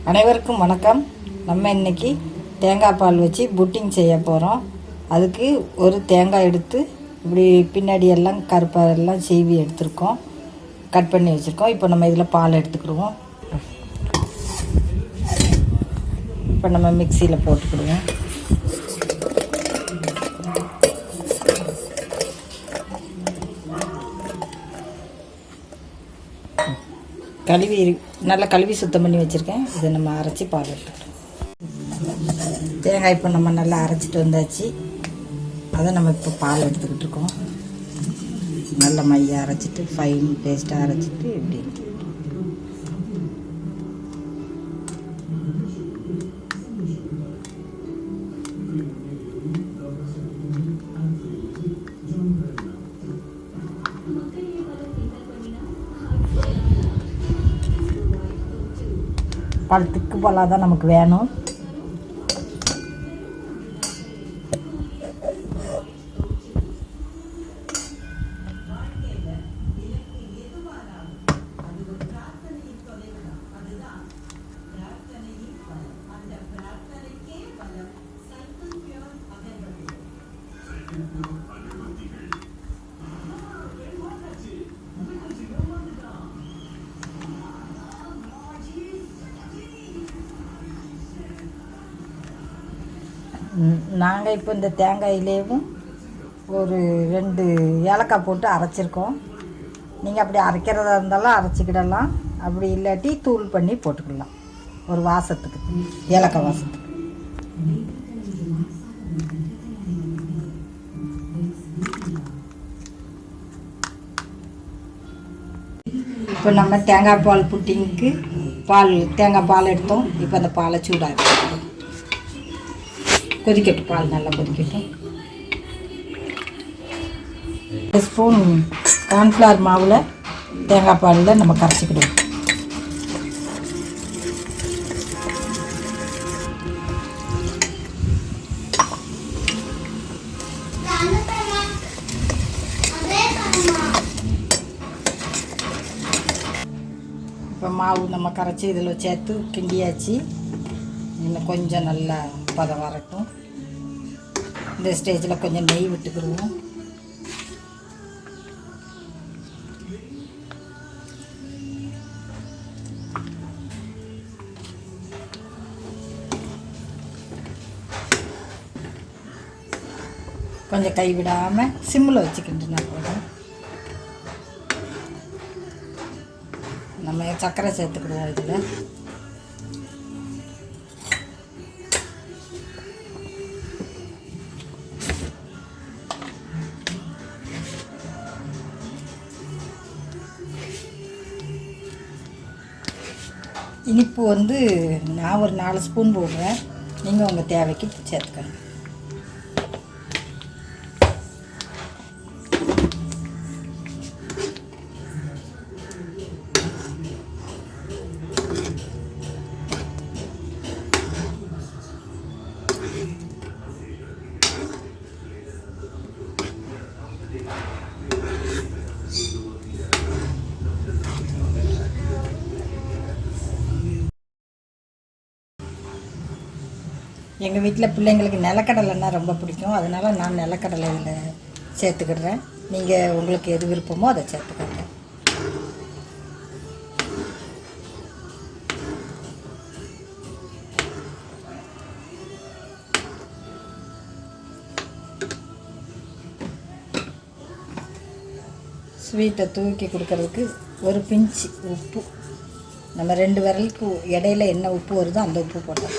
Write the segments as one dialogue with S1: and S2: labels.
S1: அனைவருக்கும் வணக்கம். நம்ம இன்றைக்கி தேங்காய் பால் வச்சு புட்டிங் செய்ய போகிறோம். அதுக்கு ஒரு தேங்காய் எடுத்து இப்படி பின்னாடி எல்லாம் கருப்பெல்லாம் சீவி எடுத்துருக்கோம், கட் பண்ணி வச்சுருக்கோம். இப்போ நம்ம இதில் பால் எடுத்துக்கிடுவோம். இப்போ நம்ம மிக்சியில் போட்டுக்கிடுவோம். நல்லா கழுவி சுத்தம் பண்ணி வச்சுருக்கேன். இதை நம்ம அரைச்சி பால் எடுத்துக்கிட்டோம். தேங்காய் இப்போ நம்ம நல்லா அரைச்சிட்டு வந்தாச்சு. அதை நம்ம இப்போ பால் எடுத்துக்கிட்டு இருக்கோம். நல்ல மையாக அரைச்சிட்டு ஃபைன் பேஸ்ட்டாக அரைச்சிட்டு இப்படி பால் திக்கு பாலாக தான் நமக்கு வேணும். நாங்கள் இப்போ இந்த தேங்காயிலேயும் ஒரு 2 ஏலக்காய் போட்டு அரைச்சிருக்கோம். நீங்கள் அப்படி அரைக்கிறதா இருந்தாலும் அரைச்சிக்கிடலாம், அப்படி இல்லாட்டி தூள் பண்ணி போட்டுக்கலாம் ஒரு வாசத்துக்கு, ஏலக்காய் வாசத்துக்கு. இப்போ நம்ம தேங்காய் பால் புட்டிங்க்கு தேங்காய் பால் எடுத்தோம். இப்போ அந்த பாலை சூடாக கொதிக்கட்டும். பால் நல்லா கொதிக்கட்டும். 1 ஸ்பூன் கார்ன்ஃப்ளவர் மாவில் தேங்காய் பாலில் நம்ம கரைச்சிக்கிடுவோம். இப்போ மாவு நம்ம கரைச்சி இதில் சேர்த்து கிண்டியாச்சு. இன்னும் கொஞ்சம் நல்லா பதம் வரட்டும். இந்த ஸ்டேஜில் கொஞ்சம் நெய் விட்டுக்கிடுவோம். கொஞ்சம் கைவிடாமல் சிம்மில் வச்சுக்கிட்டுனா போதும். நம்ம சர்க்கரை சேர்த்துக்கிடுவோம் இதில். இனிப்பு நான் ஒரு 4 ஸ்பூன் போடுறேன். நீங்கள் உங்கள் தேவைக்கு சேர்த்துக்கணும். எங்கள் வீட்டில் பிள்ளைங்களுக்கு நிலக்கடலைன்னா ரொம்ப பிடிக்கும். அதனால் நான் நிலக்கடலை இதில் சேர்த்துக்கிடுறேன். நீங்கள் உங்களுக்கு எது விருப்பமோ அதை சேர்த்துக்கோங்க. ஸ்வீட்டை தூக்கி கொடுக்கறதுக்கு ஒரு பிஞ்சு உப்பு, நம்ம 2 விரலுக்கு இடையில என்ன உப்பு வருதோ அந்த உப்பு போட்டோம்.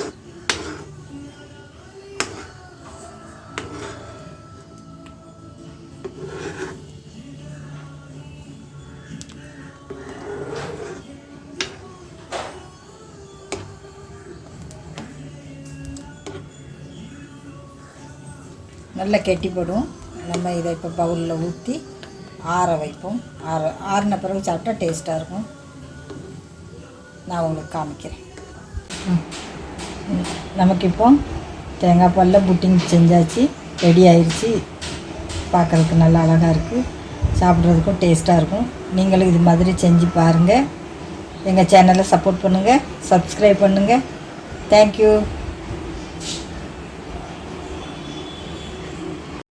S1: நல்லா கெட்டிப்படும். நம்ம இதை இப்போ பவுலில் ஊற்றி ஆற வைப்போம். ஆறின பிறகு சாப்பிட்டா டேஸ்ட்டாக இருக்கும். நான் உங்களுக்கு காமிக்கிறேன். நமக்கு இப்போ தேங்காய் பாலில் புட்டிங் செஞ்சாச்சு, ரெடி ஆயிடுச்சு. பார்க்குறதுக்கு நல்லா அழகாக இருக்குது, சாப்பிட்றதுக்கும் டேஸ்ட்டாக இருக்கும். நீங்களும் இது மாதிரி செஞ்சு பாருங்கள். எங்கள் சேனலை சப்போர்ட் பண்ணுங்கள், சப்ஸ்கிரைப் பண்ணுங்கள். தேங்க்யூ.